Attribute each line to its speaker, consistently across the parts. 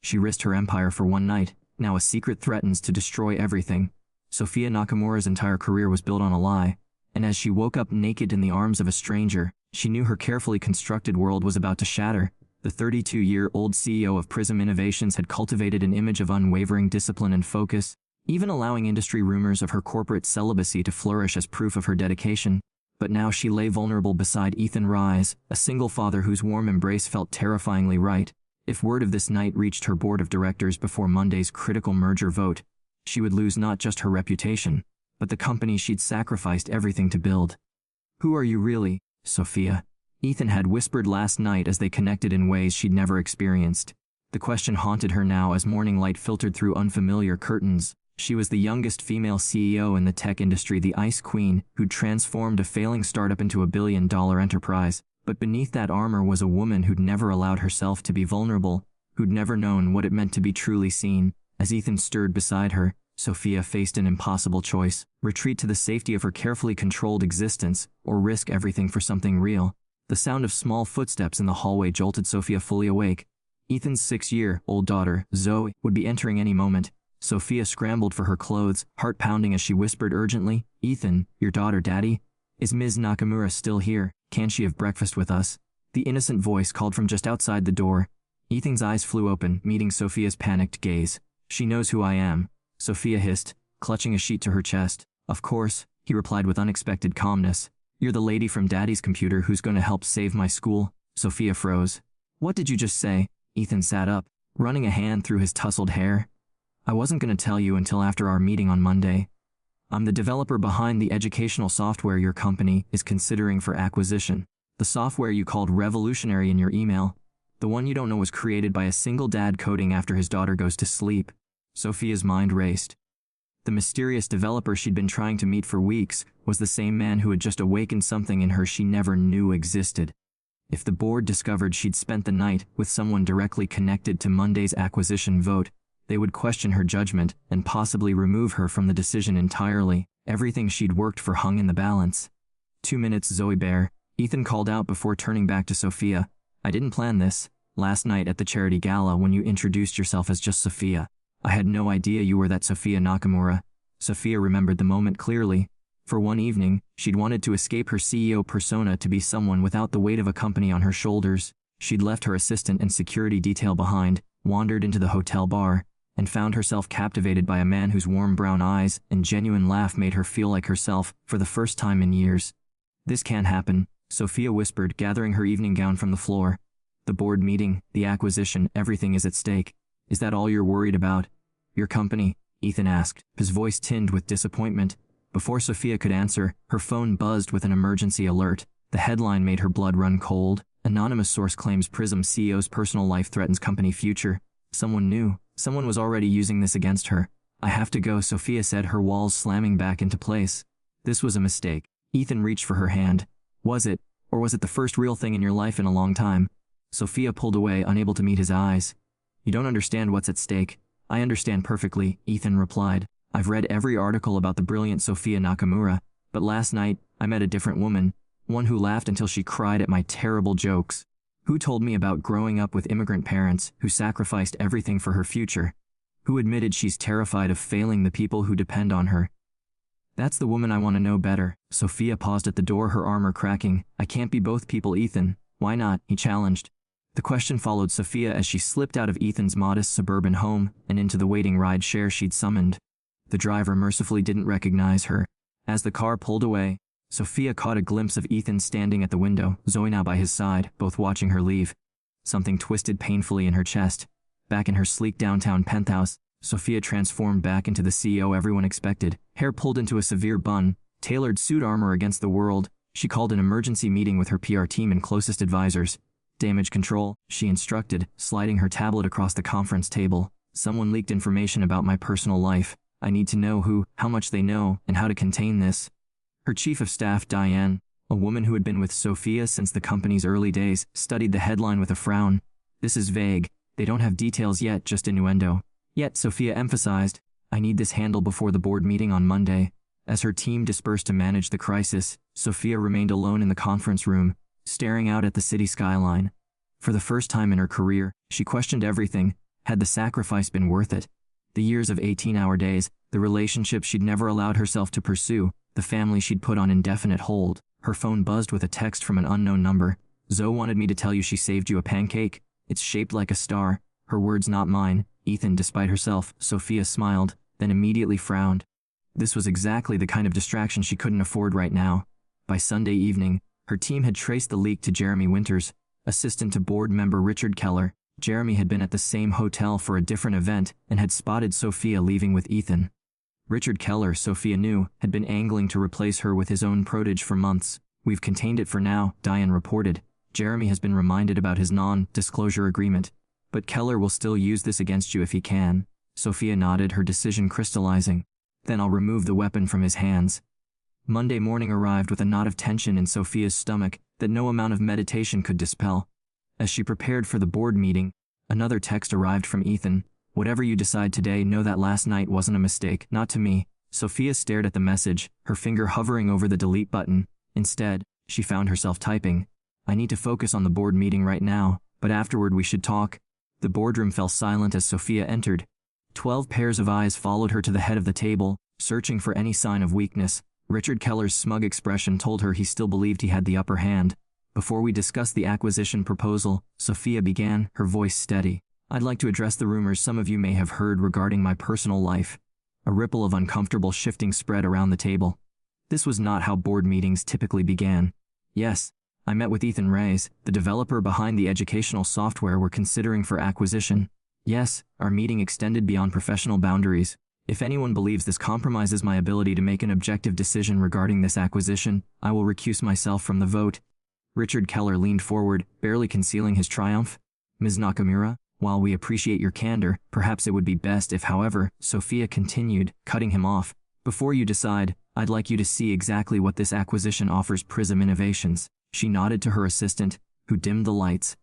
Speaker 1: She risked her empire for one night. Now a secret threatens to destroy everything. Sophia Nakamura's entire career was built on a lie, and as she woke up naked in the arms of a stranger, she knew her carefully constructed world was about to shatter. The 32-year-old CEO of Prism Innovations had cultivated an image of unwavering discipline and focus, even allowing industry rumors of her corporate celibacy to flourish as proof of her dedication. But now she lay vulnerable beside Ethan Reyes, a single father whose warm embrace felt terrifyingly right. If word of this night reached her board of directors before Monday's critical merger vote, she would lose not just her reputation, but the company she'd sacrificed everything to build. "Who are you really, Sophia?" Ethan had whispered last night as they connected in ways she'd never experienced. The question haunted her now as morning light filtered through unfamiliar curtains. She was the youngest female CEO in the tech industry, the Ice Queen, who'd transformed a failing startup into a billion-dollar enterprise. But beneath that armor was a woman who'd never allowed herself to be vulnerable, who'd never known what it meant to be truly seen. As Ethan stirred beside her, Sophia faced an impossible choice: retreat to the safety of her carefully controlled existence, or risk everything for something real. The sound of small footsteps in the hallway jolted Sophia fully awake. Ethan's 6-year-old daughter, Zoe, would be entering any moment. Sophia scrambled for her clothes, heart pounding as she whispered urgently, "Ethan, your daughter, Daddy? Is Ms. Nakamura still here? Can she have breakfast with us?" The innocent voice called from just outside the door. Ethan's eyes flew open, meeting Sophia's panicked gaze. "She knows who I am," Sophia hissed, clutching a sheet to her chest. "Of course," he replied with unexpected calmness. "You're the lady from Daddy's computer who's going to help save my school." Sophia froze. "What did you just say?" Ethan sat up, running a hand through his tousled hair. "I wasn't going to tell you until after our meeting on Monday. I'm the developer behind the educational software your company is considering for acquisition. The software you called revolutionary in your email. The one you don't know was created by a single dad coding after his daughter goes to sleep." Sophia's mind raced. The mysterious developer she'd been trying to meet for weeks was the same man who had just awakened something in her she never knew existed. If the board discovered she'd spent the night with someone directly connected to Monday's acquisition vote, they would question her judgment and possibly remove her from the decision entirely. Everything she'd worked for hung in the balance. 2 minutes, Zoe Bear, Ethan called out before turning back to Sophia. "I didn't plan this. Last night at the charity gala when you introduced yourself as just Sophia, I had no idea you were that Sophia Nakamura." Sophia remembered the moment clearly. For one evening, she'd wanted to escape her CEO persona to be someone without the weight of a company on her shoulders. She'd left her assistant and security detail behind, wandered into the hotel bar, and found herself captivated by a man whose warm brown eyes and genuine laugh made her feel like herself for the first time in years. "This can't happen," Sophia whispered, gathering her evening gown from the floor. "The board meeting, the acquisition, everything is at stake. Is that all you're worried about?" "Your company?" Ethan asked, his voice tinged with disappointment. Before Sophia could answer, her phone buzzed with an emergency alert. The headline made her blood run cold. "Anonymous source claims Prism CEO's personal life threatens company future." Someone knew. Someone was already using this against her. "I have to go," Sophia said, her walls slamming back into place. This was a mistake. Ethan reached for her hand. "Was it? Or was it the first real thing in your life in a long time?" Sophia pulled away, unable to meet his eyes. "You don't understand what's at stake." "I understand perfectly," Ethan replied. "I've read every article about the brilliant Sophia Nakamura, but last night, I met a different woman. One who laughed until she cried at my terrible jokes. Who told me about growing up with immigrant parents who sacrificed everything for her future. Who admitted she's terrified of failing the people who depend on her. That's the woman I want to know better." Sophia paused at the door, her armor cracking. "I can't be both people, Ethan." "Why not?" he challenged. The question followed Sophia as she slipped out of Ethan's modest suburban home and into the waiting ride-share she'd summoned. The driver mercifully didn't recognize her. As the car pulled away, Sophia caught a glimpse of Ethan standing at the window, Zoe now by his side, both watching her leave. Something twisted painfully in her chest. Back in her sleek downtown penthouse, Sophia transformed back into the CEO everyone expected. Hair pulled into a severe bun, tailored suit armor against the world. She called an emergency meeting with her PR team and closest advisors. "Damage control," she instructed, sliding her tablet across the conference table. "Someone leaked information about my personal life. I need to know who, how much they know, and how to contain this." Her chief of staff, Diane, a woman who had been with Sophia since the company's early days, studied the headline with a frown. "This is vague. They don't have details yet, just innuendo." Yet, Sophia emphasized, "I need this handled before the board meeting on Monday." As her team dispersed to manage the crisis, Sophia remained alone in the conference room, staring out at the city skyline. For the first time in her career, she questioned everything. Had the sacrifice been worth it? The years of 18-hour days, the relationship she'd never allowed herself to pursue, the family she'd put on indefinite hold. Her phone buzzed with a text from an unknown number. Zoe wanted me to tell you she saved you a pancake. It's shaped like a star. Her words, not mine. Ethan, despite herself, Sophia smiled, then immediately frowned. This was exactly the kind of distraction she couldn't afford right now. By Sunday evening, her team had traced the leak to Jeremy Winters, assistant to board member Richard Keller. Jeremy had been at the same hotel for a different event and had spotted Sophia leaving with Ethan. Richard Keller, Sophia knew, had been angling to replace her with his own protege for months. We've contained it for now, Diane reported. Jeremy has been reminded about his non-disclosure agreement. But Keller will still use this against you if he can. Sophia nodded, her decision crystallizing. Then I'll remove the weapon from his hands. Monday morning arrived with a knot of tension in Sophia's stomach that no amount of meditation could dispel. As she prepared for the board meeting, another text arrived from Ethan. Whatever you decide today, know that last night wasn't a mistake, not to me. Sophia stared at the message, her finger hovering over the delete button. Instead, she found herself typing. I need to focus on the board meeting right now, but afterward we should talk. The boardroom fell silent as Sophia entered. 12 pairs of eyes followed her to the head of the table, searching for any sign of weakness. Richard Keller's smug expression told her he still believed he had the upper hand. Before we discuss the acquisition proposal, Sophia began, her voice steady. I'd like to address the rumors some of you may have heard regarding my personal life. A ripple of uncomfortable shifting spread around the table. This was not how board meetings typically began. Yes, I met with Ethan Reyes, the developer behind the educational software we're considering for acquisition. Yes, our meeting extended beyond professional boundaries. If anyone believes this compromises my ability to make an objective decision regarding this acquisition, I will recuse myself from the vote. Richard Keller leaned forward, barely concealing his triumph. Ms. Nakamura, while we appreciate your candor, perhaps it would be best if, however, Sophia continued, cutting him off. Before you decide, I'd like you to see exactly what this acquisition offers Prism Innovations. She nodded to her assistant, who dimmed the lights.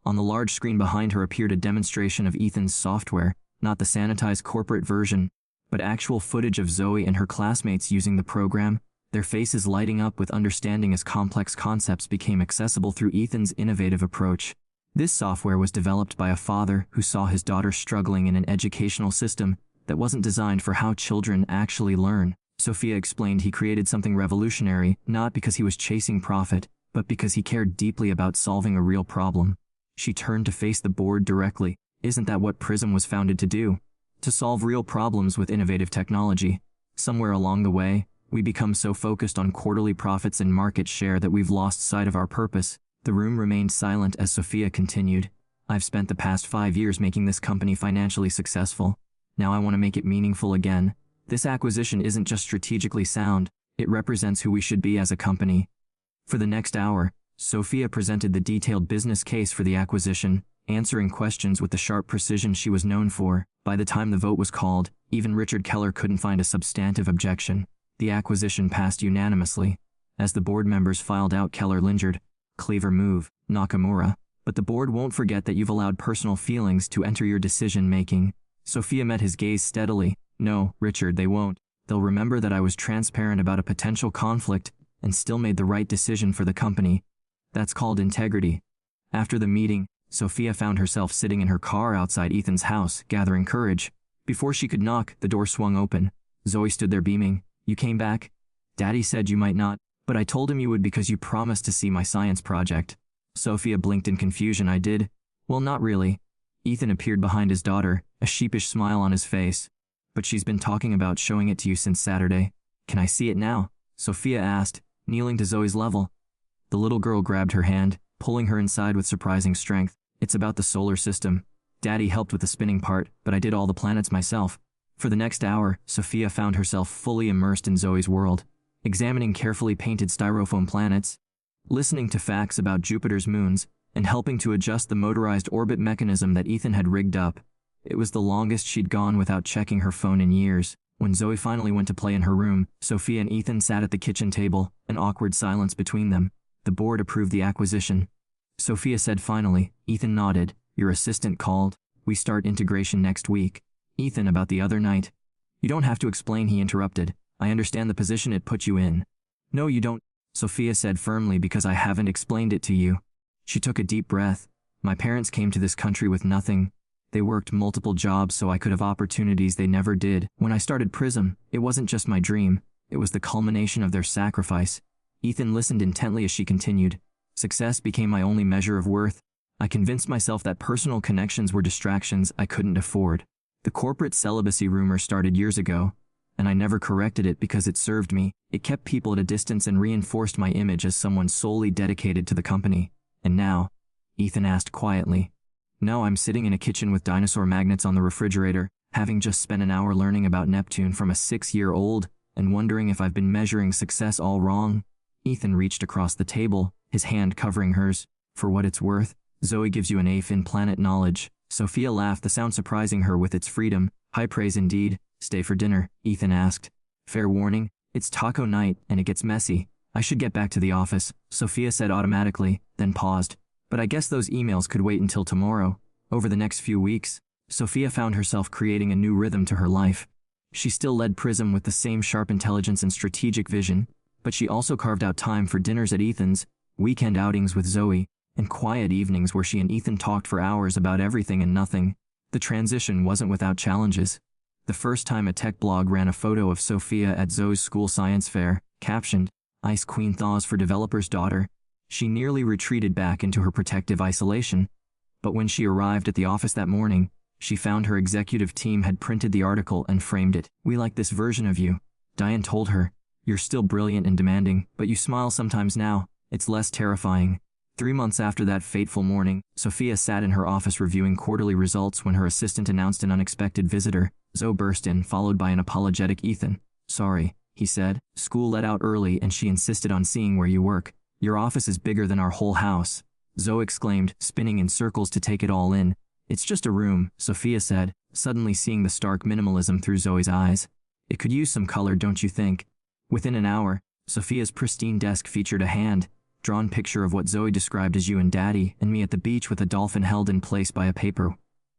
Speaker 1: On the large screen behind her appeared a demonstration of Ethan's software, not the sanitized corporate version, but actual footage of Zoe and her classmates using the program, their faces lighting up with understanding as complex concepts became accessible through Ethan's innovative approach. This software was developed by a father who saw his daughter struggling in an educational system that wasn't designed for how children actually learn. Sophia explained he created something revolutionary, not because he was chasing profit, but because he cared deeply about solving a real problem. She turned to face the board directly. Isn't that what Prism was founded to do? To solve real problems with innovative technology. Somewhere along the way, we become so focused on quarterly profits and market share that we've lost sight of our purpose. The room remained silent as Sophia continued. I've spent the past 5 years making this company financially successful. Now I want to make it meaningful again. This acquisition isn't just strategically sound, it represents who we should be as a company. For the next hour, Sophia presented the detailed business case for the acquisition, answering questions with the sharp precision she was known for. By the time the vote was called, even Richard Keller couldn't find a substantive objection. The acquisition passed unanimously. As the board members filed out, Keller lingered. Clever move, Nakamura. But the board won't forget that you've allowed personal feelings to enter your decision-making. Sophia met his gaze steadily. No, Richard, they won't. They'll remember that I was transparent about a potential conflict and still made the right decision for the company. That's called integrity. After the meeting, Sophia found herself sitting in her car outside Ethan's house, gathering courage. Before she could knock, the door swung open. Zoe stood there beaming. You came back? Daddy said you might not, but I told him you would because you promised to see my science project. Sophia blinked in confusion. I did? Well, not really. Ethan appeared behind his daughter, a sheepish smile on his face. But she's been talking about showing it to you since Saturday. Can I see it now? Sophia asked, kneeling to Zoe's level. The little girl grabbed her hand, pulling her inside with surprising strength. It's about the solar system. Daddy helped with the spinning part, but I did all the planets myself. For the next hour, Sophia found herself fully immersed in Zoe's world, examining carefully painted styrofoam planets, listening to facts about Jupiter's moons, and helping to adjust the motorized orbit mechanism that Ethan had rigged up. It was the longest she'd gone without checking her phone in years. When Zoe finally went to play in her room, Sophia and Ethan sat at the kitchen table, an awkward silence between them. The board approved the acquisition. Sophia said finally. Ethan nodded. Your assistant called. We start integration next week. Ethan, about the other night. You don't have to explain, he interrupted. I understand the position it put you in. No, you don't, Sophia said firmly, because I haven't explained it to you. She took a deep breath. My parents came to this country with nothing. They worked multiple jobs so I could have opportunities they never did. When I started Prism, it wasn't just my dream, it was the culmination of their sacrifice. Ethan listened intently as she continued. Success became my only measure of worth. I convinced myself that personal connections were distractions I couldn't afford. The corporate celibacy rumor started years ago, and I never corrected it because it served me. It kept people at a distance and reinforced my image as someone solely dedicated to the company. And now, Ethan asked quietly. Now I'm sitting in a kitchen with dinosaur magnets on the refrigerator, having just spent an hour learning about Neptune from a 6-year-old, and wondering if I've been measuring success all wrong. Ethan reached across the table, his hand covering hers. For what it's worth, Zoe gives you an A in planet knowledge. Sophia laughed, the sound surprising her with its freedom. High praise indeed. Stay for dinner, Ethan asked. Fair warning, it's taco night and it gets messy. I should get back to the office, Sophia said automatically, then paused. But I guess those emails could wait until tomorrow. Over the next few weeks, Sophia found herself creating a new rhythm to her life. She still led Prism with the same sharp intelligence and strategic vision, but she also carved out time for dinners at Ethan's, weekend outings with Zoe, and quiet evenings where she and Ethan talked for hours about everything and nothing. The transition wasn't without challenges. The first time a tech blog ran a photo of Sophia at Zoe's school science fair, captioned, Ice Queen thaws for developer's daughter, she nearly retreated back into her protective isolation. But when she arrived at the office that morning, she found her executive team had printed the article and framed it. We like this version of you, Diane told her. You're still brilliant and demanding, but you smile sometimes now. It's less terrifying. 3 months after that fateful morning, Sophia sat in her office reviewing quarterly results when her assistant announced an unexpected visitor. Zoe burst in, followed by an apologetic Ethan. Sorry, he said. School let out early and she insisted on seeing where you work. Your office is bigger than our whole house. Zoe exclaimed, spinning in circles to take it all in. It's just a room, Sophia said, suddenly seeing the stark minimalism through Zoe's eyes. It could use some color, don't you think? Within an hour, Sophia's pristine desk featured a hand-drawn picture of what Zoe described as you and Daddy and me at the beach with a dolphin held in place by a paper.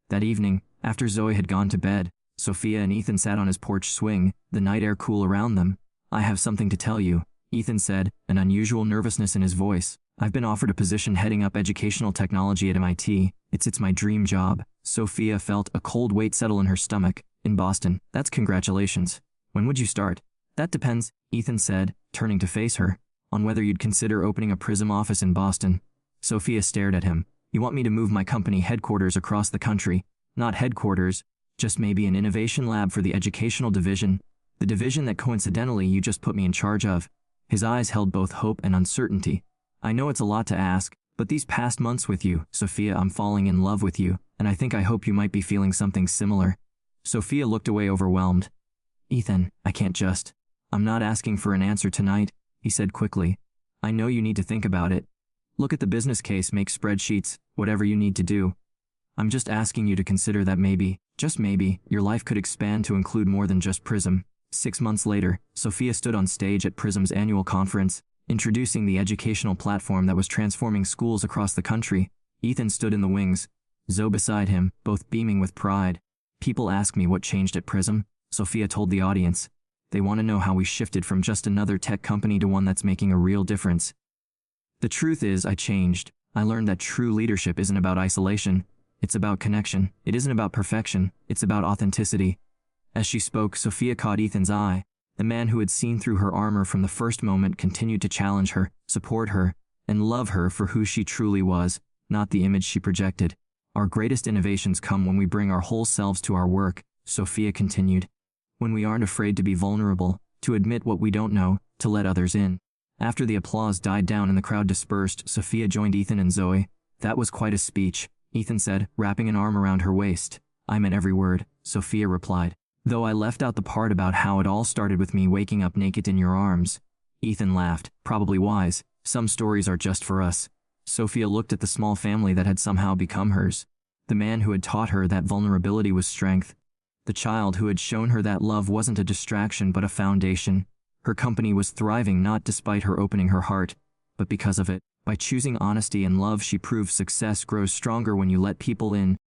Speaker 1: That evening, after Zoe had gone to bed, Sophia and Ethan sat on his porch swing, the night air cool around them. I have something to tell you, Ethan said, an unusual nervousness in his voice. I've been offered a position heading up educational technology at MIT. It's my dream job. Sophia felt a cold weight settle in her stomach. In Boston. That's congratulations. When would you start? That depends, Ethan said, turning to face her, on whether you'd consider opening a Prism office in Boston. Sophia stared at him. You want me to move my company headquarters across the country? Not headquarters, just maybe an innovation lab for the educational division. The division that coincidentally you just put me in charge of. His eyes held both hope and uncertainty. I know it's a lot to ask, but these past months with you, Sophia, I'm falling in love with you, and I hope you might be feeling something similar. Sophia looked away overwhelmed. Ethan, I can't just. I'm not asking for an answer tonight, he said quickly. I know you need to think about it. Look at the business case, make spreadsheets, whatever you need to do. I'm just asking you to consider that maybe, just maybe, your life could expand to include more than just Prism. 6 months later, Sophia stood on stage at Prism's annual conference, introducing the educational platform that was transforming schools across the country. Ethan stood in the wings, Zoe beside him, both beaming with pride. People ask me what changed at Prism, Sophia told the audience. They want to know how we shifted from just another tech company to one that's making a real difference. The truth is, I changed. I learned that true leadership isn't about isolation. It's about connection. It isn't about perfection. It's about authenticity. As she spoke, Sophia caught Ethan's eye. The man who had seen through her armor from the first moment continued to challenge her, support her, and love her for who she truly was, not the image she projected. Our greatest innovations come when we bring our whole selves to our work, Sophia continued. When we aren't afraid to be vulnerable, to admit what we don't know, to let others in. After the applause died down and the crowd dispersed, Sophia joined Ethan and Zoe. That was quite a speech, Ethan said, wrapping an arm around her waist. I meant every word, Sophia replied. Though I left out the part about how it all started with me waking up naked in your arms. Ethan laughed, probably wise. Some stories are just for us. Sophia looked at the small family that had somehow become hers. The man who had taught her that vulnerability was strength. The child who had shown her that love wasn't a distraction but a foundation. Her company was thriving not despite her opening her heart, but because of it. By choosing honesty and love, she proved success grows stronger when you let people in,